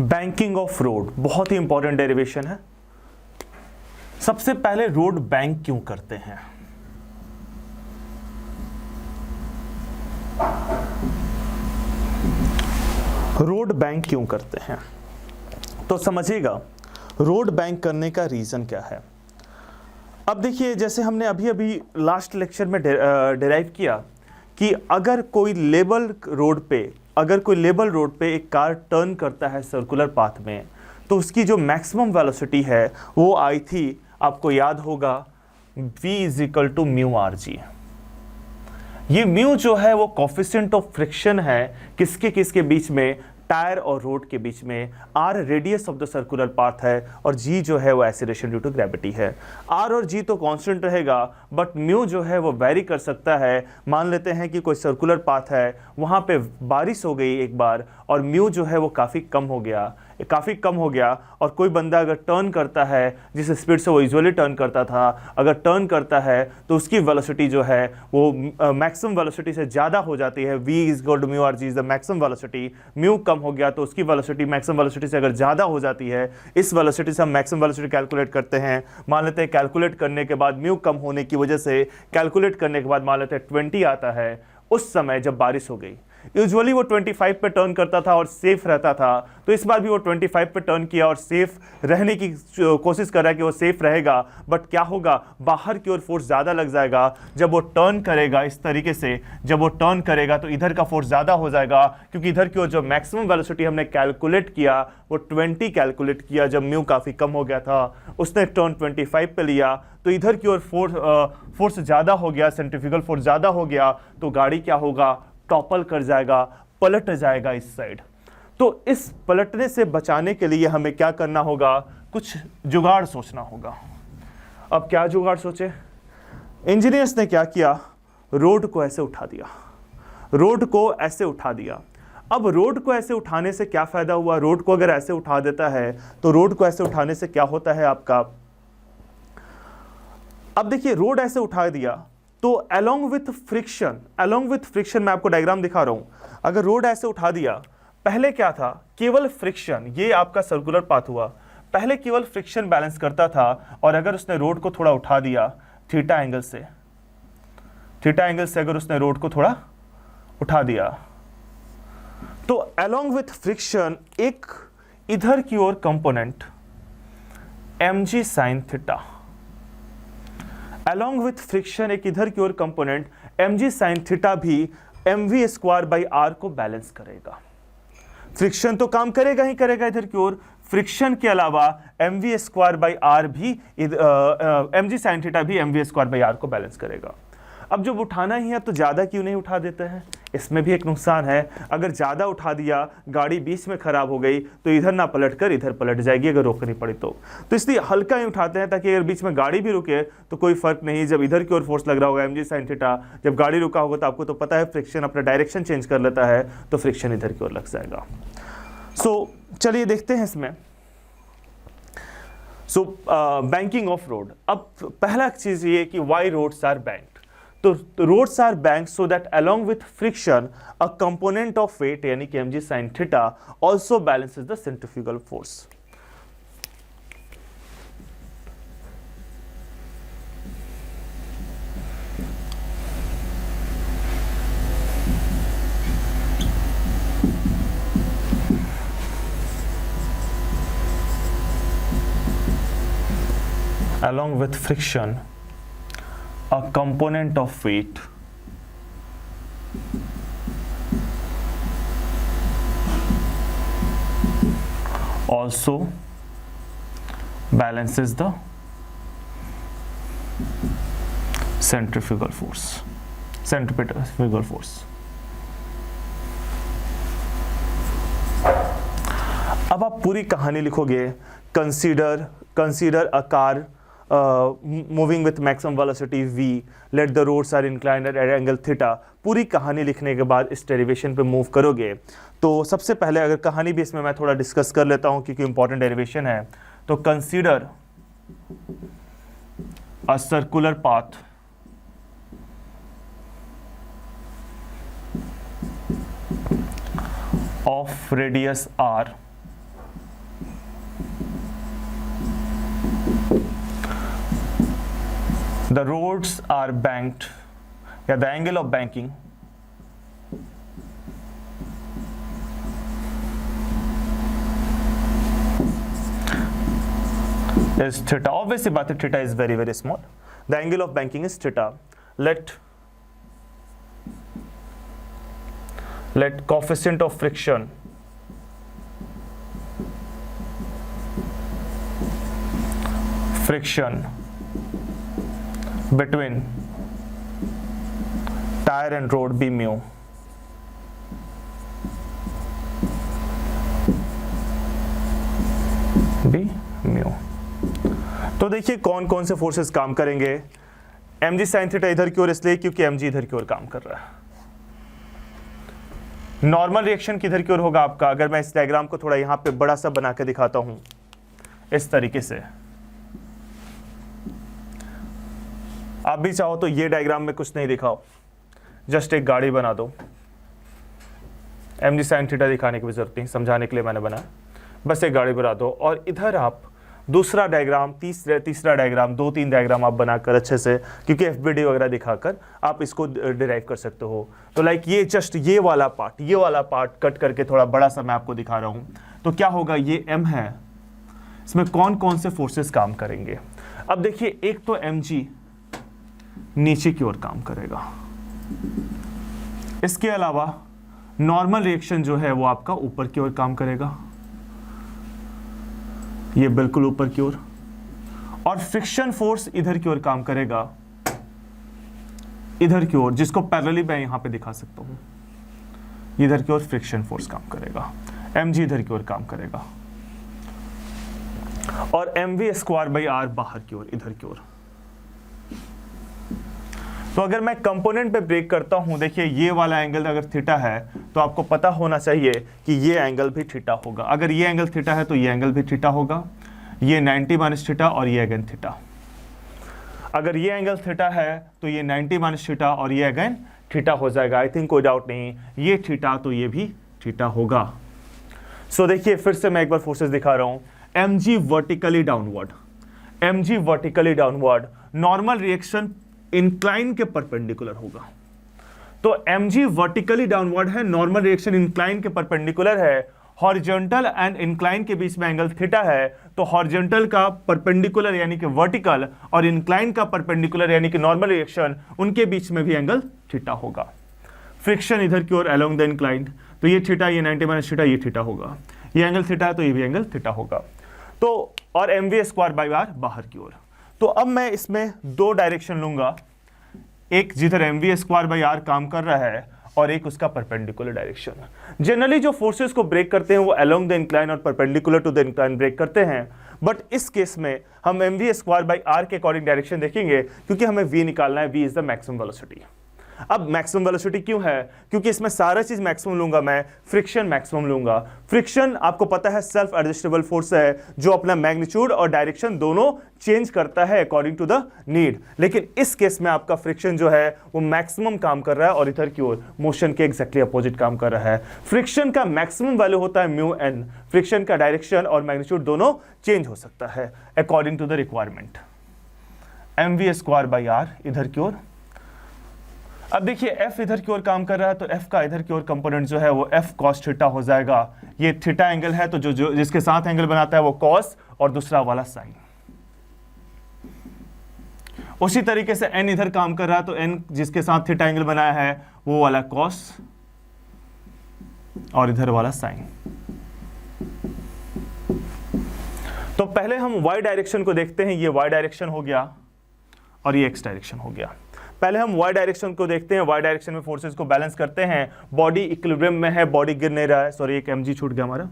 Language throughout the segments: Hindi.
बैंकिंग ऑफ रोड बहुत ही इंपॉर्टेंट डेरिवेशन है। सबसे पहले रोड बैंक क्यों करते हैं? रोड बैंक क्यों करते हैं तो समझिएगा रोड बैंक करने का रीजन क्या है। अब देखिए, जैसे हमने अभी अभी लास्ट लेक्चर में डिराइव किया कि अगर कोई लेवल रोड पे एक कार टर्न करता है सर्कुलर पाथ में, तो उसकी जो मैक्सिमम वेलोसिटी है वो आई थी, आपको याद होगा, v = म्यू आर जी। ये म्यू जो है वो कोफिशिएंट ऑफ फ्रिक्शन है किसके बीच में, टायर और रोड के बीच में। r radius of the circular path है और g जो है वो एक्सीलरेशन ड्यू टू ग्रेविटी है। r और g तो कांस्टेंट रहेगा, बट म्यू जो है वो वेरी कर सकता है। मान लेते हैं कि कोई सर्कुलर पाथ है, वहाँ पे बारिश हो गई एक बार और म्यू जो है वो काफ़ी कम हो गया और कोई बंदा अगर टर्न करता है जिस स्पीड से वो यूजुअली टर्न करता था, अगर टर्न करता है तो उसकी वेलोसिटी जो है वो मैक्सिमम वेलोसिटी से ज़्यादा हो जाती है। v = mu r g is the maximum velocity. Mu कम हो गया तो उसकी वेलोसिटी मैक्सिमम वेलोसिटी से अगर ज़्यादा हो जाती है, इस वेलोसिटी से हम मैक्सिमम वेलोसिटी कैलकुलेट करते हैं। मान लेते हैं कैलकुलेट करने के बाद म्यू कम होने की वजह से कैलकुलेट करने के बाद मान लेते हैं 20 आता है। उस समय जब बारिश हो गई, यूजुअली वो 25 पे टर्न करता था और सेफ रहता था, तो इस बार भी वो 25 पे टर्न किया और सेफ रहने की कोशिश कर रहा है कि वो सेफ रहेगा। बट क्या होगा, बाहर की ओर फोर्स ज़्यादा लग जाएगा। जब वो टर्न करेगा इस तरीके से, जब वो टर्न करेगा तो इधर का फोर्स ज़्यादा हो जाएगा, क्योंकि इधर की ओर जो मैक्सिमम वेलोसिटी हमने कैलकुलेट किया वो 20 कैलकुलेट किया जब म्यू काफ़ी कम हो गया था। उसने टर्न 25 पे लिया तो इधर की ओर फोर्स ज़्यादा हो गया, सेंट्रीफ्यूगल फोर्स ज़्यादा हो गया, तो गाड़ी क्या होगा, टॉपल कर जाएगा, पलट जाएगा इस साइड। तो इस पलटने से बचाने के लिए हमें क्या करना होगा, कुछ जुगाड़ सोचना होगा। अब क्या जुगाड़ सोचे? इंजीनियर्स ने क्या किया, रोड को ऐसे उठा दिया। अब रोड को ऐसे उठाने से क्या फायदा हुआ? रोड को अगर ऐसे उठा देता है तो रोड को ऐसे उठाने से क्या होता है आपका, अब देखिए रोड ऐसे उठा दिया तो along with friction मैं आपको डायग्राम दिखा रहा हूं। अगर रोड ऐसे उठा दिया, पहले क्या था, केवल फ्रिक्शन, ये आपका सर्कुलर पाथ हुआ, पहले केवल फ्रिक्शन बैलेंस करता था। और अगर उसने रोड को थोड़ा उठा दिया थीटा एंगल से अगर उसने रोड को थोड़ा उठा दिया, तो along with friction एक इधर की ओर component mg sin theta, along with friction एक इधर की ओर कंपोनेंट mg sin थीटा भी mv² r को बैलेंस करेगा। फ्रिक्शन तो काम करेगा ही करेगा इधर की ओर, फ्रिक्शन के अलावा mv² भी mg sin थीटा भी mv² r को बैलेंस करेगा। अब जब उठाना ही है तो ज़्यादा क्यों नहीं उठा देते हैं? इसमें भी एक नुकसान है। अगर ज़्यादा उठा दिया, गाड़ी बीच में ख़राब हो गई तो इधर ना पलट कर इधर पलट जाएगी अगर रोकनी पड़ी तो इसलिए हल्का ही उठाते हैं, ताकि अगर बीच में गाड़ी भी रुके तो कोई फ़र्क नहीं। जब इधर की ओर फोर्स लग रहा होगा mg sin थीटा, जब गाड़ी रुका होगा तो आपको तो पता है फ्रिक्शन अपना डायरेक्शन चेंज कर लेता है, तो फ्रिक्शन इधर की ओर लग जाएगा। चलिए देखते हैं इसमें। Banking of road. अब पहला चीज़ ये कि वाई रोड्स आर बैंक्ड। तो roads are banked so that along with friction a component of weight यानी कि mg sin theta also balances the centrifugal force. Along with friction a component of weight also balances the centrifugal force. अब आप पूरी कहानी लिखोगे, consider a car moving with maximum velocity v, let the roads are inclined at angle theta। पूरी कहानी लिखने के बाद इस डेरिवेशन पे मूव करोगे। तो सबसे पहले अगर कहानी भी इसमें मैं थोड़ा डिस्कस कर लेता हूँ क्योंकि इंपॉर्टेंट डेरिवेशन है। तो consider a circular path of radius r the roads are banked, या the angle of banking is theta. Obviously बात है, theta is very very small. The angle of banking is theta. Let coefficient of friction between tire and road be mu. तो देखिए कौन कौन से फोर्सेस काम करेंगे। mg sin थीटा इधर की ओर इसलिए क्योंकि mg इधर की ओर काम कर रहा है। नॉर्मल रिएक्शन किधर की ओर होगा आपका, अगर मैं इस डायग्राम को थोड़ा यहां पे बड़ा सा बना के दिखाता हूं इस तरीके से, आप भी चाहो तो ये डायग्राम में कुछ नहीं दिखाओ, जस्ट एक गाड़ी बना दो। mg sin थीटा दिखाने की भी जरूरत नहीं, समझाने के लिए मैंने बनाया, बस एक गाड़ी बना दो और इधर आप दूसरा डायग्राम, तीसरा डायग्राम, 2-3 डायग्राम आप बनाकर अच्छे से, क्योंकि एफबीडी वगैरह दिखाकर आप इसको डिराइव कर सकते हो। तो लाइक ये जस्ट ये वाला पार्ट कट करके थोड़ा बड़ा सा मैं आपको दिखा रहा हूं। तो क्या होगा, ये m है, इसमें कौन कौन से फोर्सेस काम करेंगे। अब देखिए एक तो mg नीचे की ओर काम करेगा, इसके अलावा नॉर्मल रिएक्शन जो है वो आपका ऊपर की ओर काम करेगा, ये बिल्कुल ऊपर की ओर, और फ्रिक्शन फोर्स इधर की ओर काम करेगा, इधर की ओर, जिसको पैरेलली मैं यहां पे दिखा सकता हूं। इधर की ओर फ्रिक्शन फोर्स काम करेगा, mg इधर की ओर काम करेगा, और mv²/r बाहर की ओर, इधर की ओर। तो अगर मैं कंपोनेंट पे ब्रेक करता हूं, देखिए ये वाला एंगल अगर थीटा है तो आपको पता होना चाहिए कि ये एंगल भी थीटा होगा। अगर ये एंगल थीटा है तो ये एंगल भी थीटा होगा, ये 90 - थीटा और ये अगेन थीटा। अगर ये एंगल थीटा है तो ये 90 - थीटा और ये अगेन थीटा हो जाएगा। आई थिंक कोई डाउट नहीं, ये थीटा तो ये भी थीटा होगा। सो देखिए फिर से मैं एक बार फोर्सेस दिखा रहा हूं। mg vertically downward, normal reaction incline के परपेंडिकुलर होगा। तो mg वर्टिकली डाउनवर्ड है, नॉर्मल रिएक्शन इंक्लाइन के परपेंडिकुलर है, हॉरिजॉन्टल एंड इंक्लाइन के बीच में एंगल थीटा है, तो हॉरिजॉन्टल का परपेंडिकुलर यानी कि वर्टिकल और इंक्लाइन का परपेंडिकुलर यानी कि नॉर्मल रिएक्शन, उनके बीच में भी एंगल थीटा होगा। फ्रिक्शन इधर की ओर अलोंग द इंक्लाइन, तो ये थीटा, ये 90 - थीटा, ये थीटा होगा। ये एंगल थीटा है तो ये भी एंगल थीटा होगा। तो और mv²/r बाहर की ओर। तो अब मैं इसमें 2 डायरेक्शन लूंगा, एक जिधर mv²/r काम कर रहा है और एक उसका परपेंडिकुलर डायरेक्शन। जनरली जो फोर्सेस को ब्रेक करते हैं वो अलोंग द इंक्लाइन और perpendicular to the incline break करते हैं, बट इस केस में हम mv²/r के अकॉर्डिंग डायरेक्शन देखेंगे, क्योंकि हमें v निकालना है। v is the maximum velocity. अब मैक्सिमम वेलोसिटी क्यों है, क्योंकि इसमें सारा चीज मैक्सिमम लूंगा मैं, फ्रिक्शन मैक्सिमम लूंगा। फ्रिक्शन आपको पता है सेल्फ एडजस्टेबल फोर्स है, जो अपना मैग्नीट्यूड और डायरेक्शन दोनों चेंज करता है अकॉर्डिंग टू द नीड। लेकिन इस केस में आपका फ्रिक्शन जो है वो मैक्सिमम काम कर रहा है और इधर की ओर मोशन के एग्जैक्टली अपोजिट काम कर रहा है। फ्रिक्शन का मैक्सिमम वैल्यू होता है μn। फ्रिक्शन का डायरेक्शन और मैग्नीट्यूड दोनों चेंज हो सकता है according to the requirement. mv²/r इधर की ओर। अब देखिए f इधर की ओर काम कर रहा है, तो f का इधर की ओर कंपोनेंट जो है वो f cos थीटा हो जाएगा। ये थीटा एंगल है, तो जो जिसके साथ एंगल बनाता है वो cos और दूसरा वाला sin। उसी तरीके से n इधर काम कर रहा है, तो n जिसके साथ थीटा एंगल बनाया है वो वाला cos और इधर वाला sin। तो पहले हम y डायरेक्शन को देखते हैं। ये y डायरेक्शन हो गया और ये x डायरेक्शन हो गया। पहले हम y डायरेक्शन को देखते हैं। y डायरेक्शन में फोर्सेस को बैलेंस करते हैं। बॉडी इक्विलिब्रियम में है, बॉडी गिर नहीं रहा है। सॉरी, एक mg छूट गया हमारा।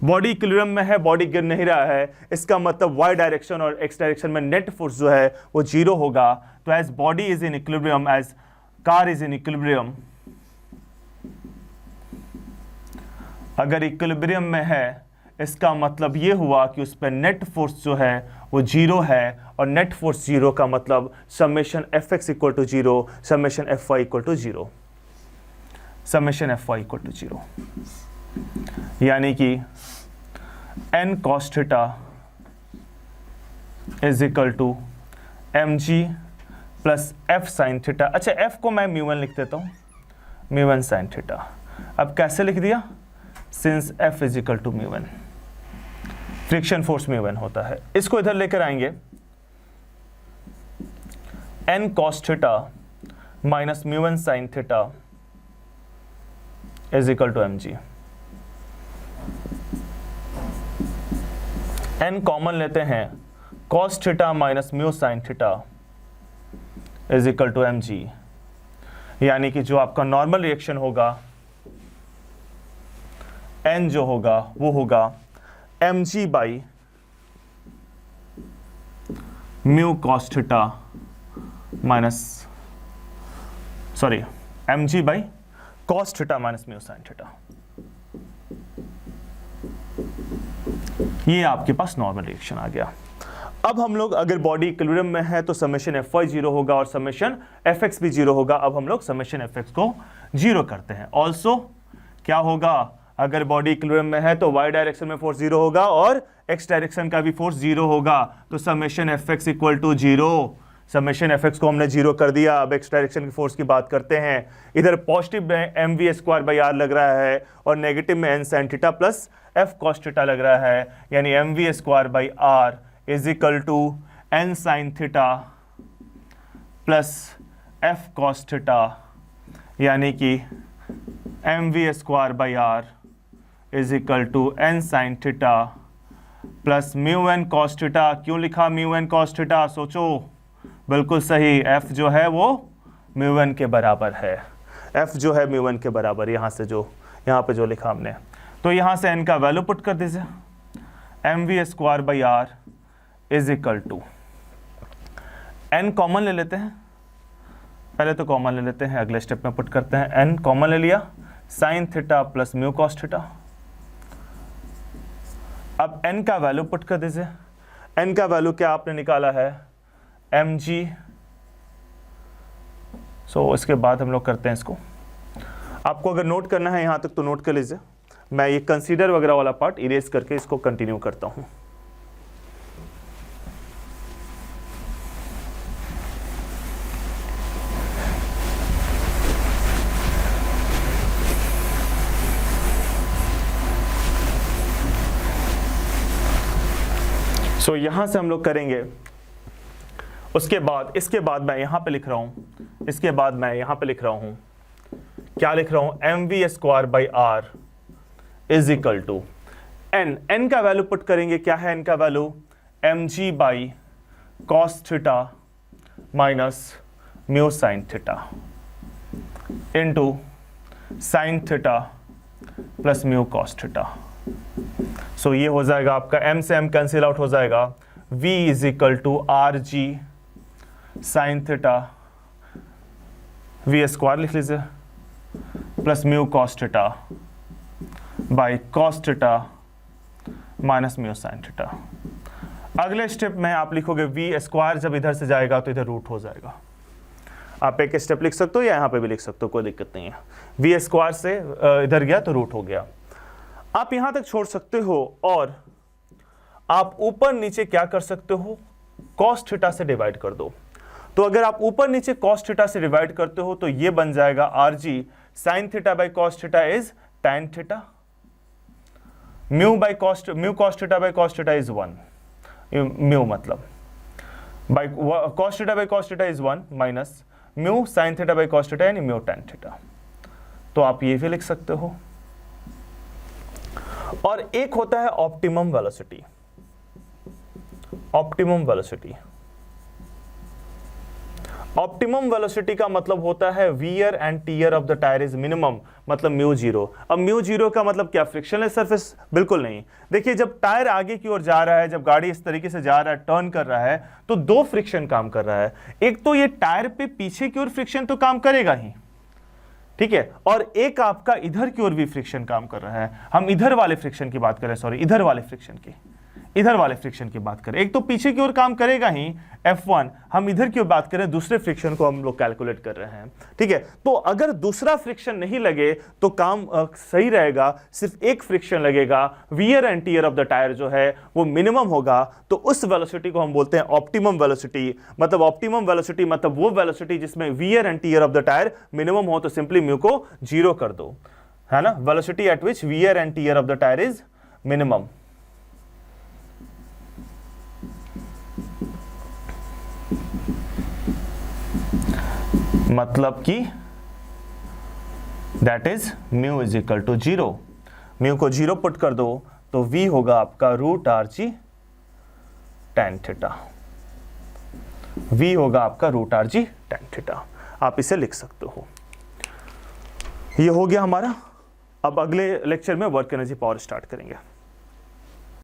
बॉडी इक्विलिब्रियम में है, बॉडी गिर नहीं रहा है, इसका मतलब y डायरेक्शन और x डायरेक्शन में नेट फोर्स जो है वो 0 होगा। तो as body is in equilibrium, as car is in equilibrium, अगर इक्विलिब्रियम में है इसका मतलब ये हुआ कि उस पर नेट फोर्स जो है वो 0 है, और नेट फोर्स 0 का मतलब summation fx = 0, summation fy = 0, summation fy = 0, यानी कि n cos theta is equal to mg plus F sine theta. अच्छा, एफ को मैं म्यू वन लिख देता हूँ, म्यू वन साइन थीटा। अब कैसे लिख दिया, since F is equal to mu one, friction force mu one होता है। इसको इधर लेकर आएंगे, N cos theta minus mu one sine theta is equal to M G. N common लेते हैं, cos theta minus mu sine theta is equal to M G, यानी कि जो आपका नॉर्मल रिएक्शन होगा एन जो होगा वो होगा M ji by mu cos theta minus, sorry, M ji by cos theta minus mu sine theta. ये आपके पास नॉर्मल रिएक्शन आ गया। अब हम लोग अगर बॉडी इक्विलिब्रियम में है तो समेशन एफ वाई जीरो होगा और समेशन एफ एक्स भी जीरो होगा। अब हम लोग समेशन एफ एक्स को जीरो करते हैं। ऑल्सो क्या होगा, अगर बॉडी इक्विलिब्रियम में है तो वाई डायरेक्शन में फोर्स जीरो होगा और एक्स डायरेक्शन का भी फोर्स जीरो होगा। तो summation F X equal to zero. Summation F X को हमने जीरो कर दिया। अब एक्स डायरेक्शन की फोर्स की बात करते हैं। इधर पॉजिटिव में M we square by R लग रहा है और नेगेटिव में N sine theta plus F cos theta लग रहा है, यानी M we square by are is equal to N sine theta plus F cos theta, यानी कि M we square by are is equal to N sine theta plus mu N cos theta. क्यों लिखा म्यू एन कॉस थीटा, सोचो, बिल्कुल सही, एफ जो है वो म्यू एन के बराबर है। एफ जो है म्यू एन के बराबर, यहाँ से जो यहाँ पे जो लिखा हमने, तो यहाँ से एन का वैल्यू पुट कर दीजिए, M we square by are is equal to, N common ले लेते हैं, पहले तो कॉमन ले लेते हैं, अगले स्टेप में पुट करते हैं। एन कॉमन ले लिया, sign theta plus mu cos theta. अब एन का वैल्यू पुट कर दीजिए। एन का वैल्यू क्या आपने निकाला है, एम जी। सो इसके बाद हम लोग करते हैं इसको। आपको अगर नोट करना है यहाँ तक तो नोट कर लीजिए। मैं ये कंसीडर वगैरह वाला पार्ट इरेज करके इसको कंटिन्यू करता हूँ। सो यहाँ से हम लोग करेंगे। उसके बाद इसके बाद मैं यहाँ पे लिख रहा हूँ, इसके बाद मैं यहाँ पे लिख रहा हूँ, क्या लिख रहा हूँ, m we square by are is equal to n. N का वैल्यू पुट करेंगे, क्या है एन का value, m ji by cos theta minus mu sine theta into sine theta plus mu cos theta. So ये हो जाएगा आपका, m से m कैंसिल आउट हो जाएगा, v is equal to R ji sine theta, V square लिख लीजिए, plus mu cos theta by cos theta minus mu sine theta. अगले स्टेप में आप लिखोगे v स्क्वायर, जब इधर से जाएगा तो इधर रूट हो जाएगा। आप एक स्टेप लिख सकते हो या यहाँ पे भी लिख सकते हो, कोई दिक्कत नहीं है। v स्क्वायर से इधर गया तो रूट हो गया। आप यहां तक छोड़ सकते हो और आप ऊपर नीचे क्या कर सकते हो, cos थीटा से डिवाइड कर दो। तो अगर आप ऊपर नीचे cos थीटा से डिवाइड करते हो तो ये बन जाएगा r ji sine theta by cos theta is tan theta, mu cos theta by cos theta is 1, mu मतलब by cos theta by cos theta is 1 minus mu sine theta by cos theta यानी म्यू tan थीटा। तो आप ये भी लिख सकते हो। और एक होता है optimum velocity. Optimum velocity, optimum velocity का मतलब होता है wear and tear of the tyre is minimum, मतलब म्यू जीरो। अब म्यू जीरो का मतलब क्या, फ्रिक्शनलेस सरफेस? बिल्कुल नहीं। देखिए, जब टायर आगे की ओर जा रहा है, जब गाड़ी इस तरीके से जा रहा है, टर्न कर रहा है, तो दो फ्रिक्शन काम कर रहा है। एक तो ये टायर पे पीछे की ओर फ्रिक्शन तो काम करेगा ही, ठीक है, और एक आपका इधर की ओर भी फ्रिक्शन काम कर रहा है। हम इधर वाले फ्रिक्शन की बात करें, सॉरी, इधर वाले फ्रिक्शन की, इधर वाले फ्रिक्शन की बात करें, एक तो पीछे की ओर काम करेगा ही F1, हम इधर की ओर बात करें दूसरे फ्रिक्शन को हम लोग कैलकुलेट कर रहे हैं, ठीक है। तो अगर दूसरा फ्रिक्शन नहीं लगे तो काम सही रहेगा, सिर्फ एक फ्रिक्शन लगेगा, wear and tear of the tyre जो है वो मिनिमम होगा, तो उस वेलोसिटी को हम बोलते हैं ऑप्टिमम वेलोसिटी। मतलब ऑप्टिमम वेलोसिटी मतलब वो वेलोसिटी जिसमें wear and tear of the tyre minimum हो, तो सिंपली म्यू को 0 कर दो, है ना। Velocity at which wear and tear of the tyre is minimum. मतलब कि that is mu is equal to 0। Mu को 0 पुट कर दो तो v होगा आपका root R G tan theta. v होगा आपका root R G tan theta, आप इसे लिख सकते हो। ये हो गया हमारा। अब अगले लेक्चर में वर्क एनर्जी पावर स्टार्ट करेंगे।